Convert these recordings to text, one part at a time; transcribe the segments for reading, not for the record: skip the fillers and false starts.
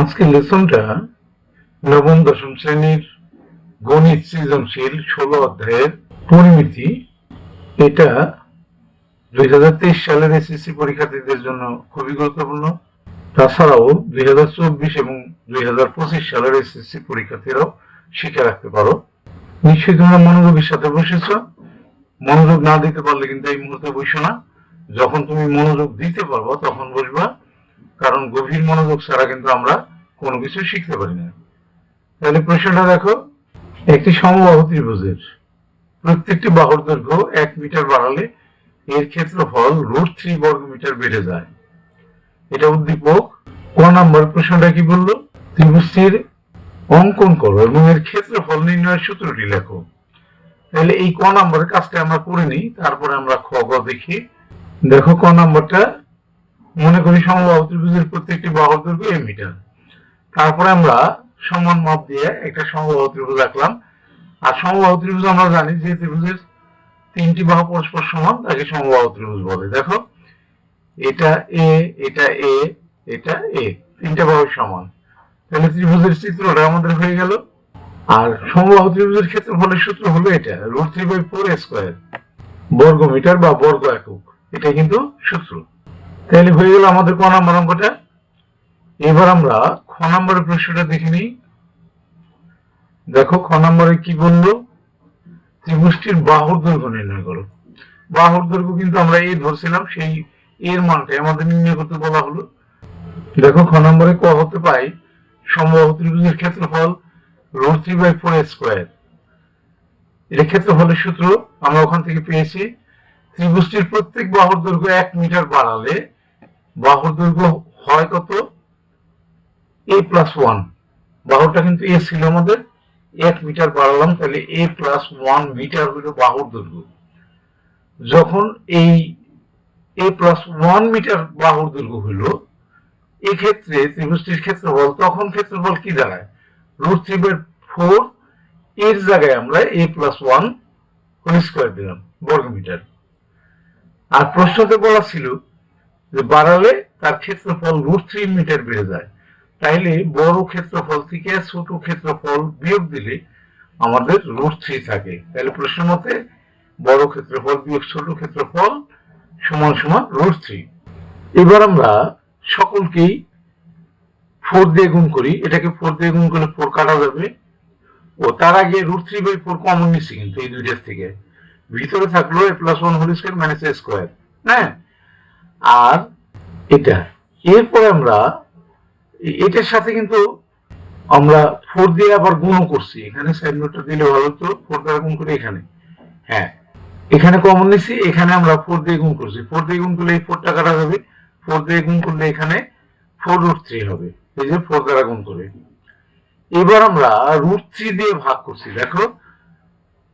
আজকের লেসনটা নবম দশম শ্রেণীর গণিত সৃজনশীল 16 অধ্যায়ের পরিমিতি। এটা 2023 সালের এসএসসি পরীক্ষার্থীদের জন্য খুবই গুরুত্বপূর্ণ। তাছাড়াও 2024 এবং 2025 সালের এসএসসি পরীক্ষার্থীরাও শিখে রাখতে পারো। নিশ্চয়ই তোমরা মনোযোগের সাথে বসেছ। মনোযোগ না দিতে পারলে কিন্তু এই মুহূর্তে বসো না। যখন তুমি মনোযোগ দিতে পারবো তখন বসবা, কারণ গভীর মনোযোগ ছাড়া কিন্তু আমরা কোনো কিছু শিখতে পারি না। তাহলে প্রশ্নটা দেখো, একটি সমবাহু ত্রিভুজের প্রত্যেকটি বাহুর দৈর্ঘ্য 1 মিটার বাড়ালে এর ক্ষেত্রফল √3 বর্গ মিটার বেড়ে যায়। এটা উদ্দীপক। ক নম্বর প্রশ্নটা কি বললো, ত্রিভুজটির অঙ্কন করো এবং এর ক্ষেত্রফল নির্ণয়ের সূত্রটি লেখো। তাহলে এই ক নম্বরের কাজটা আমরা করে নিই, তারপরে আমরা খ গ দেখি। দেখো ক নম্বরটা, মনে করি সমবাহু ত্রিভুজের প্রত্যেকটি বাহুর দৈর্ঘ্য a মিটার। তারপরে আমরা সমান মাপ দিয়ে একটা সমবাহু ত্রিভুজ আঁকলাম। আর সমবাহু ত্রিভুজ আমরা জানি যে ত্রিভুজের তিনটি বাহু পরস্পর সমান তাকে সমবাহু ত্রিভুজ বলে। দেখো এটা এ, এটা এ, এটা এ, তিনটা বাহু সমান। তাহলে ত্রিভুজের চিত্রটা আমাদের হয়ে গেল। আর সমবাহু ত্রিভুজের ক্ষেত্রফলের সূত্র হলো এটা, √3/4² বর্গ মিটার বা বর্গ একক। এটা কিন্তু সূত্র। তাহলে হয়ে গেল আমাদের ক নম্বর অঙ্কটা। এবার আমরা খ নম্বরের প্রশ্নটা দেখে নিই। দেখো খ নম্বরে কি বললো, ত্রিভুজটির বাহুর দৈর্ঘ্য নির্ণয় করো। বাহুর দৈর্ঘ্য কিন্তু আমরা এ ধরছিলাম, সেই এর মানটাই আমাদের নির্ণয় করতে বলা হলো। দেখো খ নম্বরে ক হতে পাই সমবাহু ত্রিভুজের ক্ষেত্রফল √3/4²। এটা ক্ষেত্রফলের সূত্র আমরা ওখান থেকে পেয়েছি। ত্রিভুজটির প্রত্যেক বাহুর দৈর্ঘ্য 1 মিটার বাড়ালে বাহুর দৈর্ঘ্য হয় কত, a+1। বাহুটা কিন্তু এ ছিল আমাদের, 1 মিটার বাড়ালাম, তাহলে a+1 মিটার হলো বাহুর দৈর্ঘ্য। যখন এই a+1 মিটার বাহুর দৈর্ঘ্য হলো, এক্ষেত্রে ত্রিভুজটির ক্ষেত্রফল, তখন ক্ষেত্রফল কি দাঁড়ায়, √3/4, এর জায়গায় আমরা a+1² দিলাম বর্গ মিটার। আর প্রশ্নতে বলা ছিল যে বাড়ালে তার ক্ষেত্রফল √3 মিটার বেড়ে যায়। তাইলে বড় ক্ষেত্রফল থেকে ছোট ক্ষেত্রফল বিয়োগ দিলে আমাদের √3 থাকে। তাহলে প্রশ্ন মতে বড় ক্ষেত্রফল বিয়োগ ছোট ক্ষেত্রফল সমান সমান √3। এবার আমরা সকলকেই 4 দিয়ে গুণ করি। এটাকে 4 দিয়ে গুণ করলে 4 কাটা যাবে। ও তার আগে √3/4 কমন নিচ্ছি কিন্তু এই দুইটার থেকে, ভিতরে থাকলো a+1² a²। হ্যাঁ, আর এটা এরপরে আমরা এটার সাথে কিন্তু আমরা 4 দিয়ে আবার গুণও করছি। এখানে সাইড নোটটা দিলে ভালো হতো, 4 দ্বারা গুণ করে এখানে, হ্যাঁ এখানে কমন নিছি, এখানে আমরা 4 দিয়ে গুণ করছি। 4 দিয়ে গুণ করলে এই 4টা কাটা যাবে, 4 দিয়ে গুণ করলে এখানে 4√3 হবে, এই যে 4 দ্বারা গুণ করে। এবার আমরা √3 দিয়ে ভাগ করছি। দেখো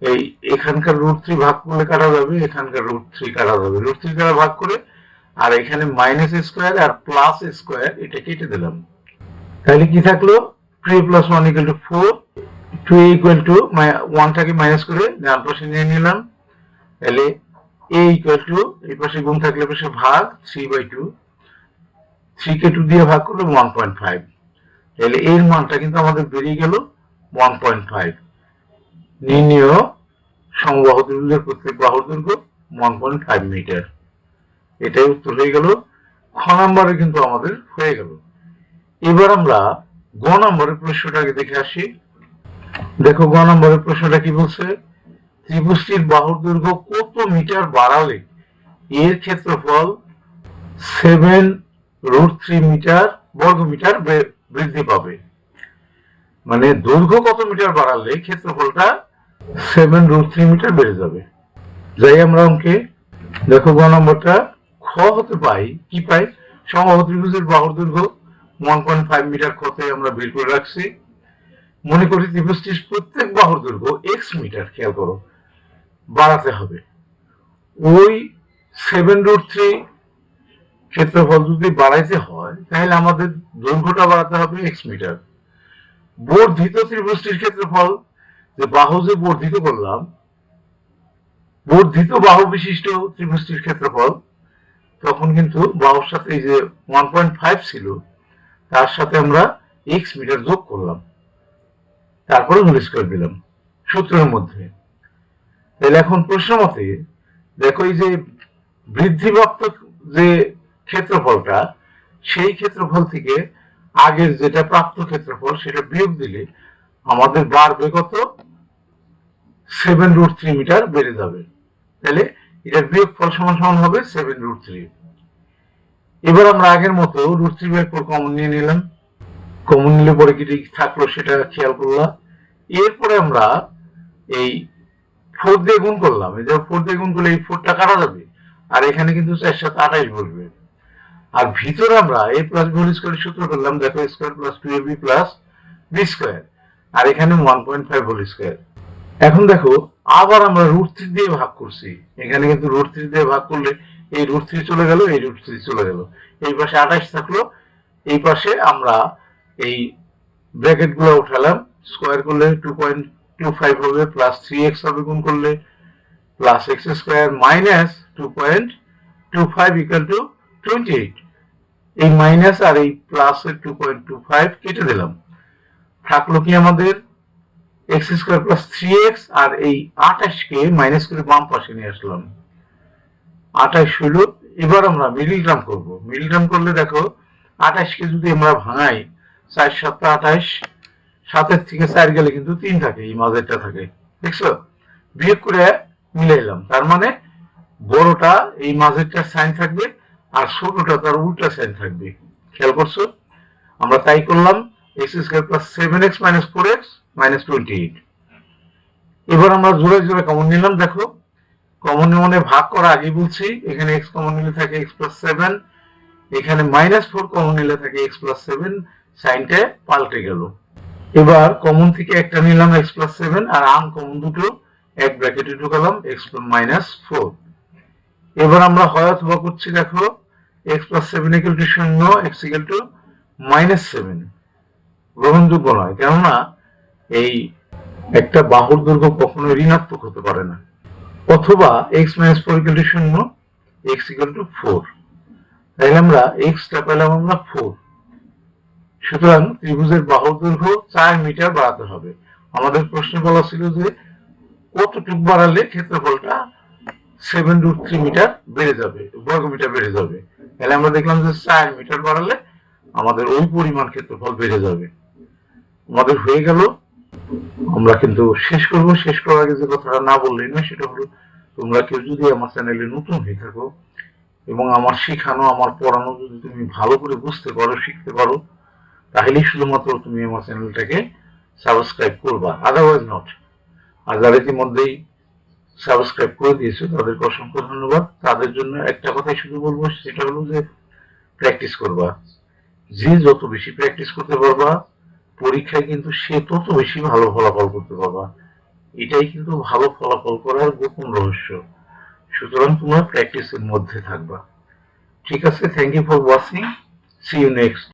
এই এখানকার √3 ভাগ করলে কাটা যাবে, এখানকার √3 কাটা যাবে, √3 দ্বারা ভাগ করে, আর এখানে -a² আর +a², এটা কেটে দিলাম। তাহলে কি থাকলো, 3+1 = 4, 2 = 1টাকে মাইনাস করে ডান পাশে নিয়ে নিলাম। তাহলে a = এই পাশে গুণ থাকলে পাশে ভাগ 3/2, 3 কে 2 দিয়ে ভাগ করলে 1.5। তাহলে এর মানটা কিন্তু আমাদের বেরিয়ে গেল 1.5। নির্ণেয় সমবাহু ত্রিভুজের প্রত্যেক বাহুর দৈর্ঘ্য 1.5 মিটার। এটাই উত্তর হয়ে গেল। খ নম্বরে কিন্তু আমাদের হয়ে গেল। এবার আমরা গ নম্বরের প্রশ্নটাকে দেখে আসি। দেখো গ নম্বরের প্রশ্নটা কি বলছে, ত্রিভুজটির বাহুর দৈর্ঘ্য কত মিটার বাড়ালে এর ক্ষেত্রফল 7√3 মিটার বর্গ মিটার বৃদ্ধি পাবে। মানে দৈর্ঘ্য কত মিটার বাড়ালে ক্ষেত্রফলটা 7√3 মিটার বেড়ে যাবে। যাই আমরা অঙ্কে। দেখো গ নম্বরটা, খ হতে পাই কি পাই, সমবাহু ত্রিভুজের বাহুর দৈর্ঘ্য 1.5 মিটার খতে আমরা বের করে রাখছি। মনে করি ত্রিভুজটির প্রত্যেক বাহুর দৈর্ঘ্য x মিটার, খেয়াল করো, বাড়াতে হবে। ওই 7√3 ক্ষেত্রফল যদি বাড়াইতে হয় তাহলে আমাদের দৈর্ঘ্যটা বাড়াতে হবে x মিটার। বর্ধিত ত্রিভুজটির ক্ষেত্রফল, যে বাহু যে বর্ধিত করলাম, বর্ধিত বাহু বিশিষ্ট ত্রিভুজটির ক্ষেত্রফল, তখন কিন্তু বাহুর সাথে এই যে 1.5 ছিল তার সাথে আমরা এক্স মিটার যোগ করলাম, তারপরে হোল স্কয়ার দিলাম সূত্রের মধ্যে। তাহলে এখন প্রশ্ন মতে দেখো এই যে বৃদ্ধিপ্রাপ্ত যে ক্ষেত্রফলটা, সেই ক্ষেত্রফল থেকে আগের যেটা প্রাপ্ত ক্ষেত্রফল সেটা বিয়োগ দিলে আমাদের বাড়বে কত, 7√3 মিটার বেড়ে যাবে। তাহলে এটার বিয়োগফল সমান সমান হবে 7√3। এবার আমরা আগের মতো √3/4 কমন নিয়ে নিলাম। কমন নিলে পরে কি থাকলো সেটা খেয়াল করলাম। এরপরে আমরা এই 4 দিয়ে গুণ করলাম। এই যে 4 দিয়ে গুণ করলে এই 4টা কাটা যাবে, আর এখানে কিন্তু 4 7 28 বলবে। আর ভিতরে আমরা a প্লাস b হোল স্কয়ারের সূত্র করলাম, দেখো a square plus 2ab plus b square, আর এখানে 1.5 হোল স্কয়ার। এখন দেখো আবার আমরা √3 দিয়ে ভাগ করছি। এখানে কিন্তু √3 দিয়ে ভাগ করলে এই √3 চলে গেল, এই √3 চলে গেল, এই পাশে 28 থাকলো, এই পাশে আমরা এই ব্র্যাকেট গুলো উঠালাম। স্কয়ার করলে 2.25 হবে, প্লাস 3x হবে গুণ করলে, plus x square minus 2.25 equal to 28। এই মাইনাস আর এই প্লাস এর 2.25 কেটে দিলাম, থাকলো কি আমাদের x স্কয়ার প্লাস 3x, আর এই 28 কে মাইনাস করে বাম পাশে নিয়ে আসলাম, 28 হলো। এবার আমরা মিডল টার্ম করব। মিডল টার্ম করলে দেখো 28 কে যদি আমরা ভাঙাই, 4 7 28, 7 থেকে 4 গেলে কিন্তু 3 থাকে, এই মাঝেরটা থাকে, দেখছো, বিয়োগ করে মিলাইলাম। তার মানে বড়টা এই মাঝেরটা সাইন থাকবে, আর ছোটটা তার উল্টা সাইন থাকবে। খেয়াল করছো? আমরা তাই করলাম। x square plus 7x minus 4x minus 28। এবার আমরা জোড়া জোড়া কমন নিলাম। দেখো কমন মানে ভাগ করা আগে বলছি, এখানে x কমন নিলে থাকে x প্লাস 7, এখানে মাইনাস 4 কমন নিলে থাকে x প্লাস 7, সাইনটা পাল্টে গেল। এবার কমন থেকে একটা নিলাম x প্লাস 7, আর আনকমন দুটো এক ব্র্যাকেটে ঢুকালাম x মাইনাস 4। এবার আমরা হয় অথবা করছি, দেখো x plus 7 equal to 0, x equal to minus 7 গ্রহণযোগ্য নয়, কেননা এই একটা বাহুর দৈর্ঘ্য কখনোই ঋণাত্মক হতে পারে না। অথবা x minus 4 equal to 0, x equal to 4। তাহলে আমরা x টা পেলাম আমরা 4। সুতরাং ত্রিভুজের বাহুর দৈর্ঘ্য 4 মিটার বাড়াতে হবে। আমাদের প্রশ্নে বলা ছিল যে কতটুকু বাড়ালে ক্ষেত্রফলটা 7√3 মিটার বেড়ে যাবে, বর্গমিটার বেড়ে যাবে। তাহলে আমরা দেখলাম যে 4 মিটার বাড়ালে আমাদের ওই পরিমাণ ক্ষেত্রফল বেড়ে যাবে। আমাদের হয়ে গেল। আমরা কিন্তু শেষ করব। শেষ করার আগে যে কথাটা না বললেই না, সেটা হলো তোমরা কেউ যদি আমার চ্যানেলে নতুন হয়ে থাকো এবং আমার শেখানো, আমার পড়ানো যদি তুমি ভালো করে বুঝতে পারো, শিখতে পারো, তাহলেই শুধুমাত্র তুমি আমার চ্যানেলটাকে সাবস্ক্রাইব করবা, আদারওয়াইজ নট। আর যারা ইতিমধ্যেই সাবস্ক্রাইব করে দিয়েছো তাদেরকে অসংখ্য ধন্যবাদ। তাদের জন্য একটা কথাই শুধু বলবো, সেটা হলো যে প্র্যাকটিস করবা। যে যত বেশি প্র্যাকটিস করতে পারবা, পরীক্ষায় কিন্তু সে তত বেশি ভালো ফলাফল করতে পারবা। এটাই কিন্তু ভালো ফলাফল করার গোপন রহস্য। সুতরাং তোমরা প্র্যাকটিসের মধ্যে থাকবা। ঠিক আছে, thank you for watching, see you next.